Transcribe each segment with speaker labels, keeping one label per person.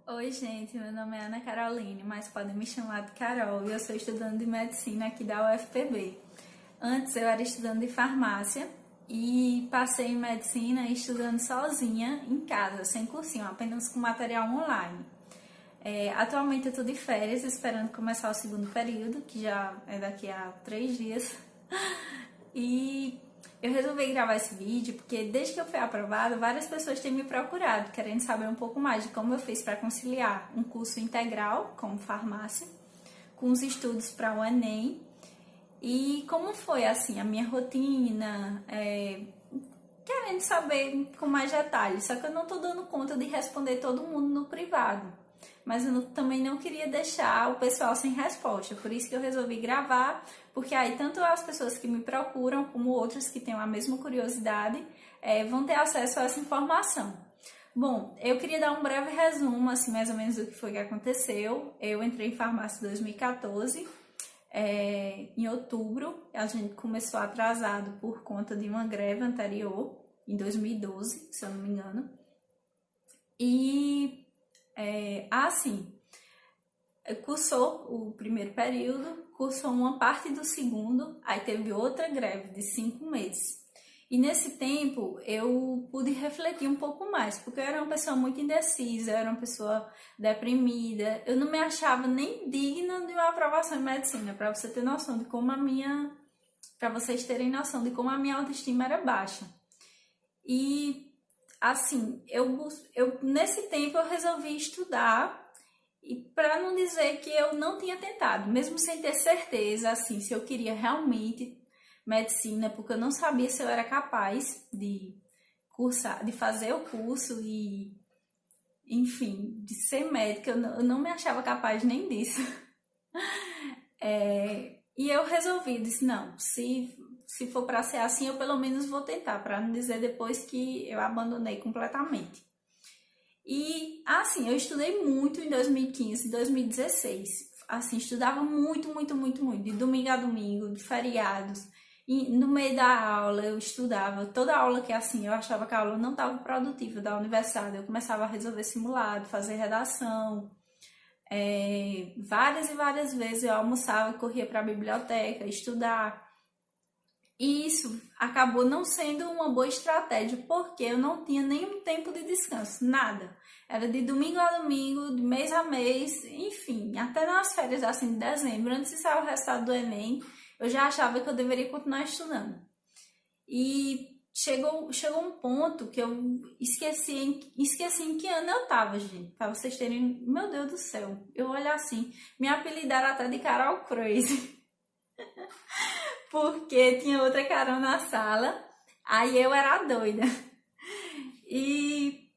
Speaker 1: Oi, gente, meu nome é Ana Caroline, mas podem me chamar de Carol e eu sou estudante de medicina aqui da UFPB. Antes eu era estudante de farmácia e passei em medicina estudando sozinha em casa, sem cursinho, apenas com material online. Atualmente eu estou de férias, esperando começar o segundo período, que já é daqui a 3 dias. E eu resolvi gravar esse vídeo porque desde que eu fui aprovada, várias pessoas têm me procurado, querendo saber um pouco mais de como eu fiz para conciliar um curso integral, como farmácia, com os estudos para o Enem, e como foi, assim, a minha rotina, querendo saber com mais detalhes, só que eu não tô dando conta de responder todo mundo no privado. Mas também não queria deixar o pessoal sem resposta, por isso que eu resolvi gravar, porque aí tanto as pessoas que me procuram, como outras que tenham a mesma curiosidade, vão ter acesso a essa informação. Bom, eu queria dar um breve resumo, assim, mais ou menos do que foi que aconteceu. Eu entrei em farmácia em 2014, em outubro, a gente começou atrasado por conta de uma greve anterior, em 2012, se eu não me engano. E, assim, cursou o primeiro período, cursou uma parte do segundo, aí teve outra greve de 5 meses. E nesse tempo eu pude refletir um pouco mais, porque eu era uma pessoa muito indecisa, eu era uma pessoa deprimida, eu não me achava nem digna de uma aprovação em medicina, para você ter noção de como para vocês terem noção de como a minha autoestima era baixa. E assim, nesse tempo eu resolvi estudar, e para não dizer que eu não tinha tentado, mesmo sem ter certeza, assim, se eu queria realmente medicina, porque eu não sabia se eu era capaz de cursar, de fazer o curso e, enfim, de ser médica, eu não me achava capaz nem disso. E eu resolvi, disse, não, se for para ser assim, eu pelo menos vou tentar, para não dizer depois que eu abandonei completamente. E, assim, eu estudei muito em 2015 e 2016. Assim, estudava muito, muito, muito, muito, de domingo a domingo, de feriados. E no meio da aula eu estudava, toda aula que assim, eu achava que a aula não estava produtiva da universidade, eu começava a resolver simulado, fazer redação. Várias e várias vezes eu almoçava e corria para a biblioteca estudar. E isso acabou não sendo uma boa estratégia, porque eu não tinha nenhum tempo de descanso, nada. Era de domingo a domingo, de mês a mês, enfim, até nas férias assim de dezembro, antes de sair o resultado do Enem, eu já achava que eu deveria continuar estudando. E chegou um ponto que eu esqueci em que ano eu tava, gente. Pra vocês terem, meu Deus do céu, eu olho assim, me apelidaram até de Carol Crazy, porque tinha outra Carol na sala, aí eu era a doida. E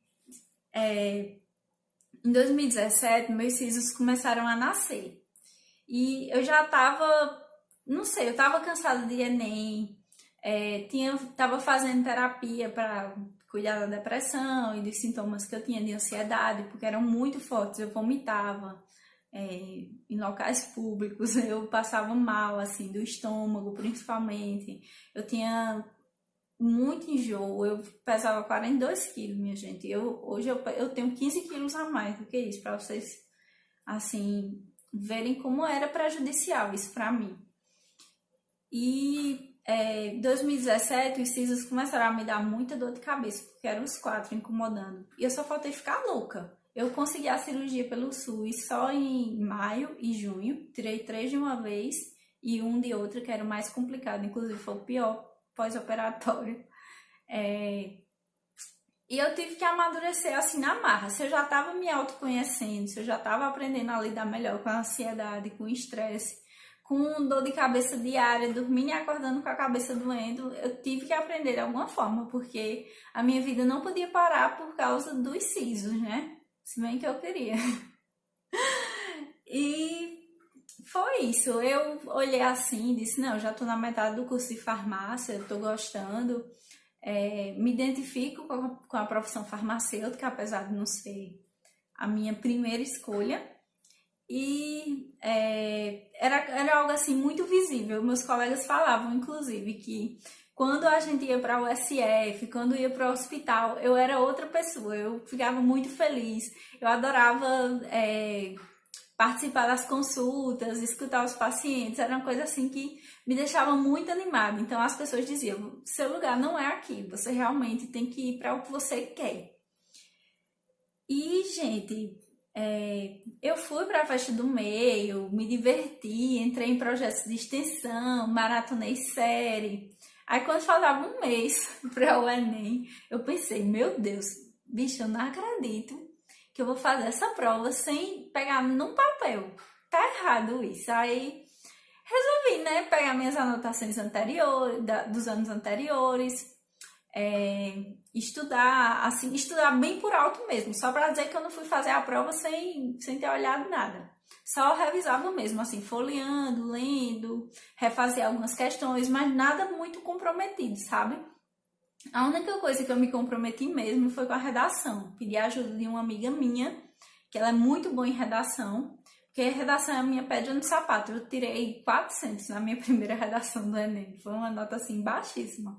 Speaker 1: em 2017, meus sisos começaram a nascer. E eu já tava, não sei, eu tava cansada de Enem, tava fazendo terapia para cuidar da depressão e dos sintomas que eu tinha de ansiedade, porque eram muito fortes, eu vomitava em locais públicos, eu passava mal, assim, do estômago principalmente, eu tinha muito enjoo, eu pesava 42 quilos, minha gente, hoje eu tenho 15 quilos a mais do que isso, para vocês, assim, verem como era prejudicial isso para mim. E em 2017 os sisos começaram a me dar muita dor de cabeça, porque eram os 4 incomodando. E eu só faltei ficar louca. Eu consegui a cirurgia pelo SUS só em maio e junho. Tirei 3 de uma vez e um de outra, que era o mais complicado. Inclusive foi o pior pós-operatório. E eu tive que amadurecer assim na marra. Se eu já estava me autoconhecendo, se eu já estava aprendendo a lidar melhor com a ansiedade, com o estresse, com dor de cabeça diária, dormindo e acordando com a cabeça doendo, eu tive que aprender de alguma forma, porque a minha vida não podia parar por causa dos sisos, né? Se bem que eu queria. E foi isso. Eu olhei assim e disse, não, já tô na metade do curso de farmácia, eu tô gostando. Me identifico com a profissão farmacêutica, apesar de não ser a minha primeira escolha. E era algo assim muito visível. Meus colegas falavam, inclusive, que Quando a gente ia para o USF, quando ia para o hospital, eu era outra pessoa, eu ficava muito feliz, eu adorava participar das consultas, escutar os pacientes, era uma coisa assim que me deixava muito animada. Então as pessoas diziam, seu lugar não é aqui, você realmente tem que ir para o que você quer. E, gente, eu fui para a festa do meio, me diverti, entrei em projetos de extensão, maratonei série. Aí quando faltava um mês para o Enem, eu pensei, meu Deus, bicho, eu não acredito que eu vou fazer essa prova sem pegar num papel. Tá errado isso. Aí resolvi, né, pegar minhas anotações anteriores, dos anos anteriores, estudar, assim, estudar bem por alto mesmo, só para dizer que eu não fui fazer a prova sem ter olhado nada. Só revisava mesmo, assim, folheando, lendo, refazer algumas questões, mas nada muito comprometido, sabe? A única coisa que eu me comprometi mesmo foi com a redação. Pedi a ajuda de uma amiga minha, que ela é muito boa em redação, porque a redação é a minha pedra no sapato. Eu tirei 400 na minha primeira redação do Enem, foi uma nota, assim, baixíssima.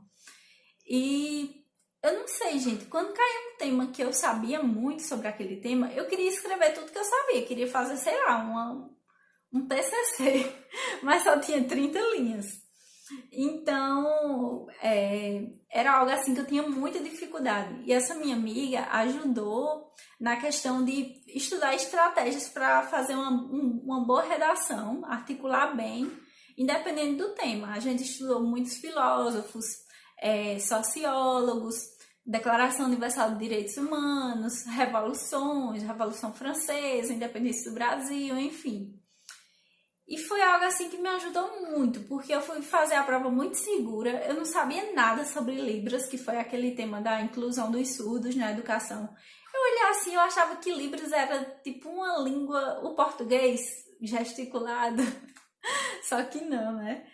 Speaker 1: E eu não sei, gente, quando caiu um tema que eu sabia muito sobre aquele tema, eu queria escrever tudo que eu sabia, queria fazer, sei lá, um TCC, mas só tinha 30 linhas. Então, era algo assim que eu tinha muita dificuldade. E essa minha amiga ajudou na questão de estudar estratégias para fazer uma boa redação, articular bem, independente do tema. A gente estudou muitos filósofos, sociólogos, Declaração Universal de Direitos Humanos, revoluções, Revolução Francesa, Independência do Brasil, enfim. E foi algo assim que me ajudou muito, porque eu fui fazer a prova muito segura, eu não sabia nada sobre Libras, que foi aquele tema da inclusão dos surdos na educação. Eu olhava assim, eu achava que Libras era tipo uma língua, o português gesticulado, só que não, né?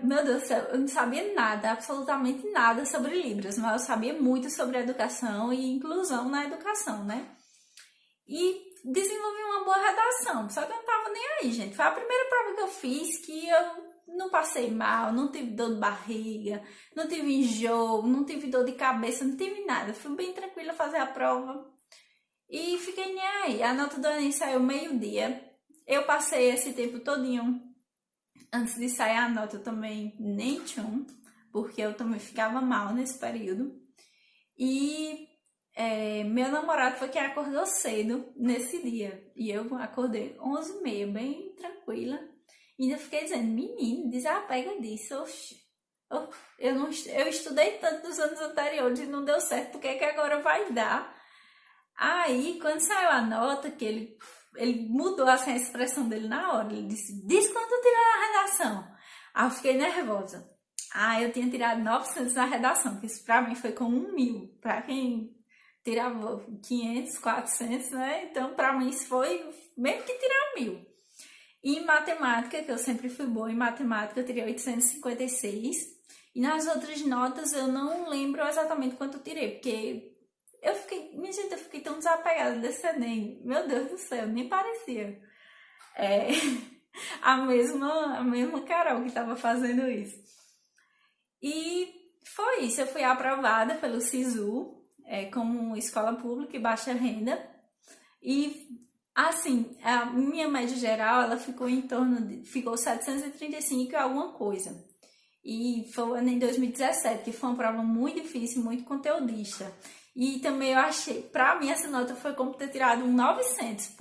Speaker 1: Meu Deus do céu, eu não sabia nada, absolutamente nada sobre Libras, mas eu sabia muito sobre educação e inclusão na educação, né? E desenvolvi uma boa redação, só que eu não tava nem aí, gente. Foi a primeira prova que eu fiz que eu não passei mal, não tive dor de barriga, não tive enjoo, não tive dor de cabeça, não tive nada. Fui bem tranquila fazer a prova e fiquei nem aí. A nota do Enem saiu meio-dia, eu passei esse tempo todinho. Antes de sair a nota eu também nem tchum, porque eu também ficava mal nesse período. E meu namorado foi quem acordou cedo nesse dia. E eu acordei 11h30, bem tranquila. E ainda fiquei dizendo, menino, desapega disso. Oxi. Eu estudei tanto nos anos anteriores e não deu certo, por que agora vai dar? Aí, quando saiu a nota, que ele mudou assim, a expressão dele na hora. Ele disse, diz quanto tirou na redação. Aí eu fiquei nervosa. Eu tinha tirado 900 na redação, que isso pra mim foi como 1.000. Pra quem tirava 500, 400, né? Então, pra mim isso foi mesmo que tirar 1.000. E em matemática, que eu sempre fui boa em matemática, eu tirei 856. E nas outras notas eu não lembro exatamente quanto eu tirei, porque minha gente, eu fiquei tão desapegada desse Enem. Meu Deus do céu, nem parecia a mesma Carol que estava fazendo isso. E foi isso, eu fui aprovada pelo SISU, como escola pública e baixa renda. E, assim, a minha média geral, ela ficou ficou 735 e alguma coisa. E foi em 2017, que foi uma prova muito difícil, muito conteudista. E também eu achei, pra mim essa nota foi como ter tirado um 900,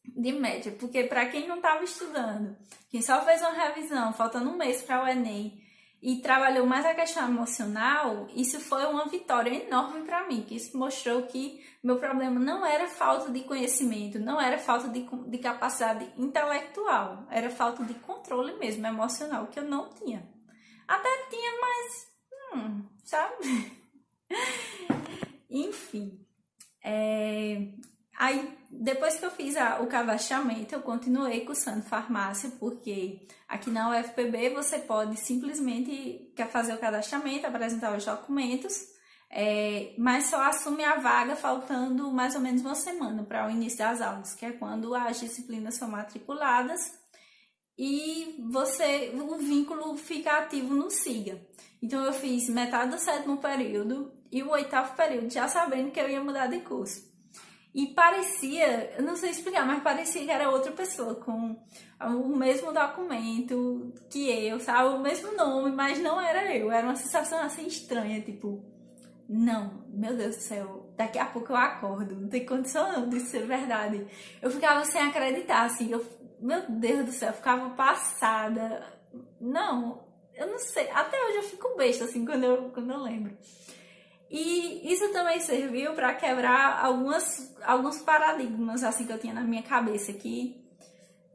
Speaker 1: de média, porque pra quem não tava estudando, quem só fez uma revisão, faltando um mês para o Enem, e trabalhou mais a questão emocional, isso foi uma vitória enorme para mim, que isso mostrou que meu problema não era falta de conhecimento, não era falta de capacidade intelectual, era falta de controle mesmo, emocional, que eu não tinha. Até tinha, mas, sabe? Enfim, aí depois que eu fiz o cadastramento, eu continuei cursando farmácia, porque aqui na UFPB você pode simplesmente fazer o cadastramento, apresentar os documentos, mas só assume a vaga faltando mais ou menos uma semana para o início das aulas, que é quando as disciplinas são matriculadas e o vínculo fica ativo no SIGA. Então eu fiz metade do 7º período e o 8º período já sabendo que eu ia mudar de curso. E parecia, eu não sei explicar, mas parecia que era outra pessoa, com o mesmo documento que eu, sabe? O mesmo nome, mas não era eu. Era uma sensação assim estranha, tipo, não, meu Deus do céu, daqui a pouco eu acordo, não tem condição não disso ser verdade. Eu ficava sem acreditar, assim, meu Deus do céu, eu ficava passada. Não, eu não sei, até hoje eu fico besta, assim, quando eu lembro. E isso também serviu para quebrar alguns paradigmas, assim, que eu tinha na minha cabeça, que,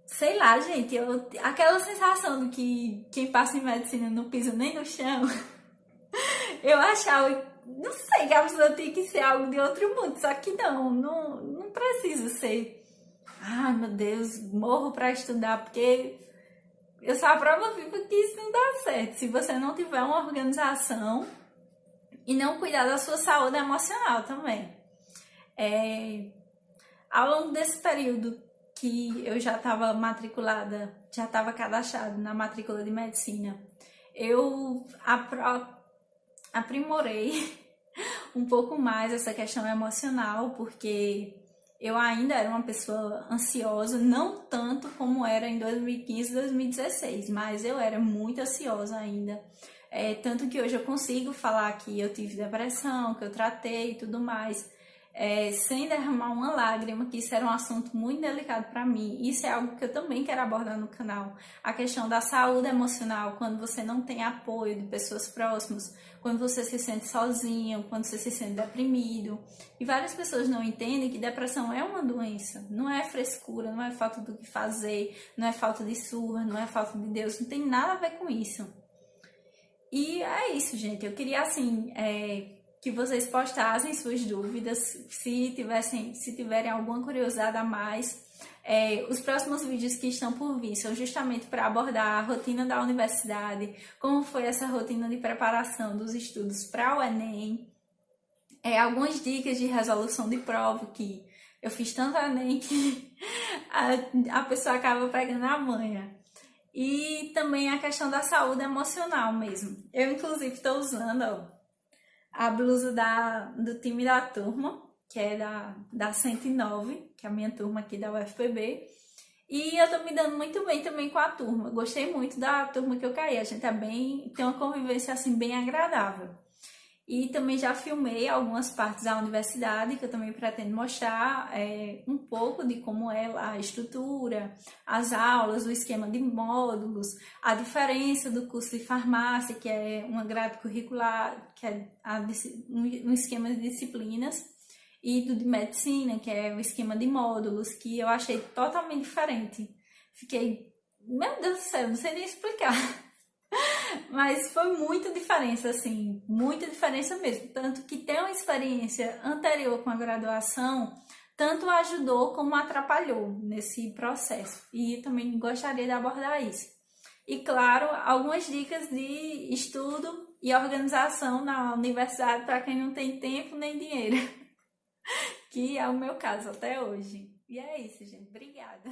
Speaker 1: sei lá, gente, aquela sensação de que quem passa em medicina não pisa nem no chão, eu achava, não sei, que a pessoa tinha que ser algo de outro mundo, só que não precisa ser. Ai, meu Deus, morro para estudar, porque eu sou a prova viva que isso não dá certo. Se você não tiver uma organização e não cuidar da sua saúde emocional também. Ao longo desse período que eu já estava matriculada, já estava cadastrada na matrícula de medicina, eu aprimorei um pouco mais essa questão emocional, porque eu ainda era uma pessoa ansiosa, não tanto como era em 2015 e 2016, mas eu era muito ansiosa ainda. Tanto que hoje eu consigo falar que eu tive depressão, que eu tratei e tudo mais, sem derramar uma lágrima, que isso era um assunto muito delicado para mim. Isso é algo que eu também quero abordar no canal. A questão da saúde emocional, quando você não tem apoio de pessoas próximas, quando você se sente sozinho, quando você se sente deprimido. E várias pessoas não entendem que depressão é uma doença, não é frescura, não é falta do que fazer, não é falta de surra, não é falta de Deus, não tem nada a ver com isso. E é isso, gente. Eu queria, assim, que vocês postassem suas dúvidas, se tiverem alguma curiosidade a mais. Os próximos vídeos que estão por vir são justamente para abordar a rotina da universidade, como foi essa rotina de preparação dos estudos para o Enem, algumas dicas de resolução de prova, que eu fiz tanto Enem que a pessoa acaba pegando a manha. E também a questão da saúde emocional mesmo. Eu, inclusive, estou usando a blusa do time da turma, que é da 109, que é a minha turma aqui da UFPB. E eu tô me dando muito bem também com a turma. Gostei muito da turma que eu caí. A gente tem uma convivência assim bem agradável. E também já filmei algumas partes da universidade, que eu também pretendo mostrar um pouco de como é a estrutura, as aulas, o esquema de módulos, a diferença do curso de farmácia, que é uma grade curricular, que é um esquema de disciplinas, e do de medicina, que é o esquema de módulos, que eu achei totalmente diferente. Fiquei, meu Deus do céu, não sei nem explicar. Mas foi muita diferença, assim, muita diferença mesmo. Tanto que ter uma experiência anterior com a graduação, tanto ajudou como atrapalhou nesse processo. E também gostaria de abordar isso. E, claro, algumas dicas de estudo e organização na universidade para quem não tem tempo nem dinheiro. Que é o meu caso até hoje. E é isso, gente. Obrigada.